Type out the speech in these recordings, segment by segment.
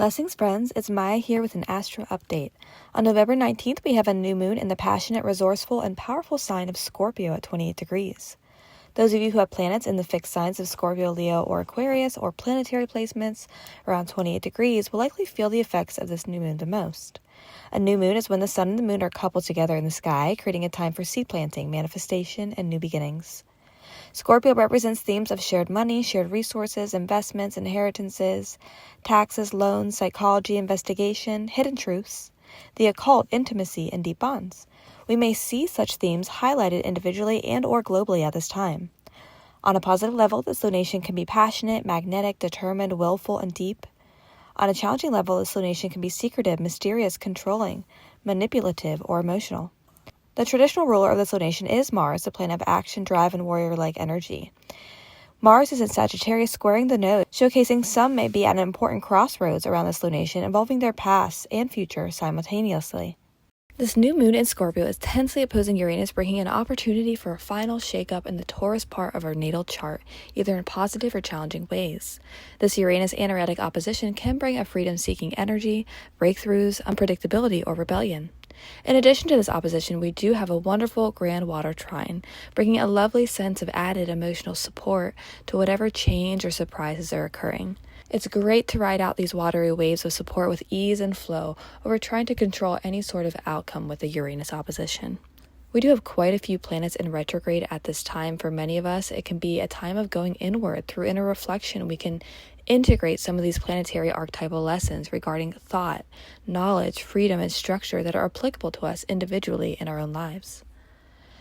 Blessings, friends. It's Maia here with an Astro update. On November 19th, we have a new moon in the passionate, resourceful, and powerful sign of Scorpio at 28 degrees. Those of you who have planets in the fixed signs of Scorpio, Leo, or Aquarius, or planetary placements around 28 degrees will likely feel the effects of this new moon the most. A new moon is when the sun and the moon are coupled together in the sky, creating a time for seed planting, manifestation, and new beginnings. Scorpio represents themes of shared money, shared resources, investments, inheritances, taxes, loans, psychology, investigation, hidden truths, the occult, intimacy, and deep bonds. We may see such themes highlighted individually and or globally at this time. On a positive level, this lunation can be passionate, magnetic, determined, willful, and deep. On a challenging level, this lunation can be secretive, mysterious, controlling, manipulative, or emotional. The traditional ruler of this lunation is Mars, the planet of action, drive, and warrior-like energy. Mars is in Sagittarius, squaring the node, showcasing some may be at an important crossroads around this lunation, involving their past and future simultaneously. This new moon in Scorpio is tensely opposing Uranus, bringing an opportunity for a final shakeup in the Taurus part of our natal chart, either in positive or challenging ways. This Uranus anaretic opposition can bring a freedom-seeking energy, breakthroughs, unpredictability, or rebellion. In addition to this opposition, we do have a wonderful grand water trine, bringing a lovely sense of added emotional support to whatever change or surprises are occurring. It's great to ride out these watery waves of support with ease and flow over trying to control any sort of outcome with the Uranus opposition. We do have quite a few planets in retrograde at this time. For many of us, it can be a time of going inward. Through inner reflection, we can integrate some of these planetary archetypal lessons regarding thought, knowledge, freedom, and structure that are applicable to us individually in our own lives.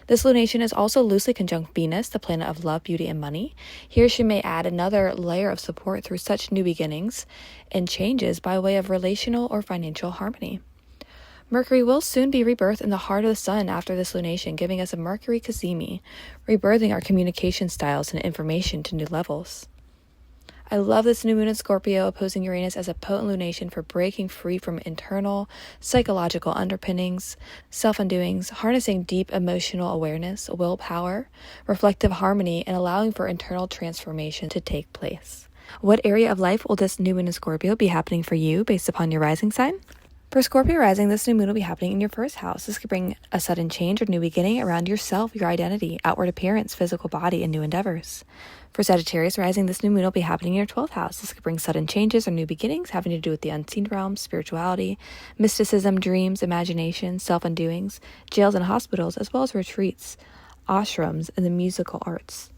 This lunation is also loosely conjunct Venus, the planet of love, beauty, and money. Here she may add another layer of support through such new beginnings and changes by way of relational or financial harmony. Mercury will soon be rebirthed in the heart of the sun after this lunation, giving us a Mercury Cazimi, rebirthing our communication styles and information to new levels. I love this new moon in Scorpio opposing Uranus as a potent lunation for breaking free from internal psychological underpinnings, self-undoings, harnessing deep emotional awareness, willpower, reflective harmony, and allowing for internal transformation to take place. What area of life will this new moon in Scorpio be happening for you based upon your rising sign? For Scorpio rising, this new moon will be happening in your first house. This could bring a sudden change or new beginning around yourself, your identity, outward appearance, physical body, and new endeavors. For Sagittarius rising, this new moon will be happening in your 12th house. This could bring sudden changes or new beginnings having to do with the unseen realm, spirituality, mysticism, dreams, imagination, self-undoings, jails and hospitals, as well as retreats, ashrams, and the musical arts.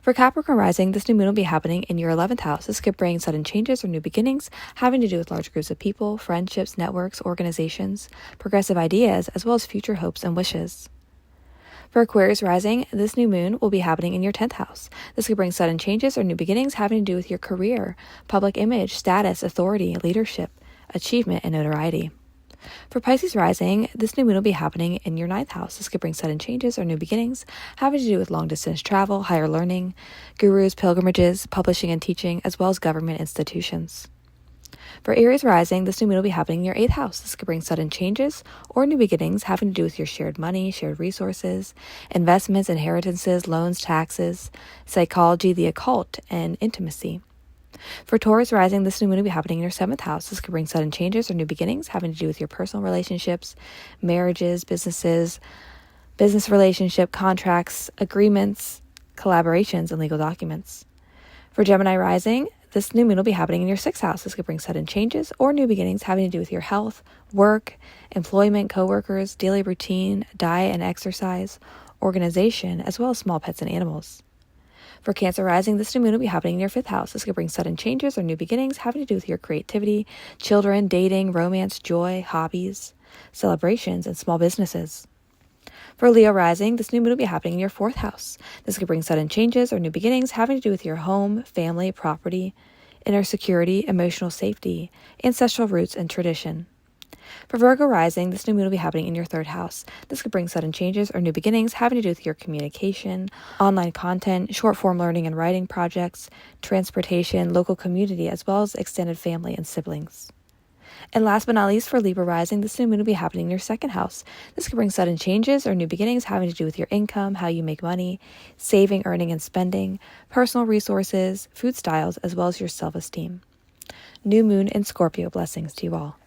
For Capricorn rising, this new moon will be happening in your 11th house. This could bring sudden changes or new beginnings having to do with large groups of people, friendships, networks, organizations, progressive ideas, as well as future hopes and wishes. For Aquarius rising, this new moon will be happening in your 10th house. This could bring sudden changes or new beginnings having to do with your career, public image, status, authority, leadership, achievement, and notoriety. For Pisces rising, this new moon will be happening in your 9th house. This could bring sudden changes or new beginnings having to do with long-distance travel, higher learning, gurus, pilgrimages, publishing and teaching, as well as government institutions. For Aries rising, this new moon will be happening in your 8th house. This could bring sudden changes or new beginnings having to do with your shared money, shared resources, investments, inheritances, loans, taxes, psychology, the occult, and intimacy. For Taurus rising, this new moon will be happening in your 7th house. This could bring sudden changes or new beginnings having to do with your personal relationships, marriages, businesses, business relationship, contracts, agreements, collaborations, and legal documents. For Gemini rising, this new moon will be happening in your 6th house. This could bring sudden changes or new beginnings having to do with your health, work, employment, coworkers, daily routine, diet and exercise, organization, as well as small pets and animals. For Cancer rising, this new moon will be happening in your 5th house. This could bring sudden changes or new beginnings having to do with your creativity, children, dating, romance, joy, hobbies, celebrations, and small businesses. For Leo rising, this new moon will be happening in your 4th house. This could bring sudden changes or new beginnings having to do with your home, family, property, inner security, emotional safety, ancestral roots, and tradition. For Virgo rising, this new moon will be happening in your 3rd house. This could bring sudden changes or new beginnings having to do with your communication, online content, short-form learning and writing projects, transportation, local community, as well as extended family and siblings. And last but not least, for Libra rising, this new moon will be happening in your 2nd house. This could bring sudden changes or new beginnings having to do with your income, how you make money, saving, earning, and spending, personal resources, food styles, as well as your self-esteem. New moon in Scorpio. Blessings to you all.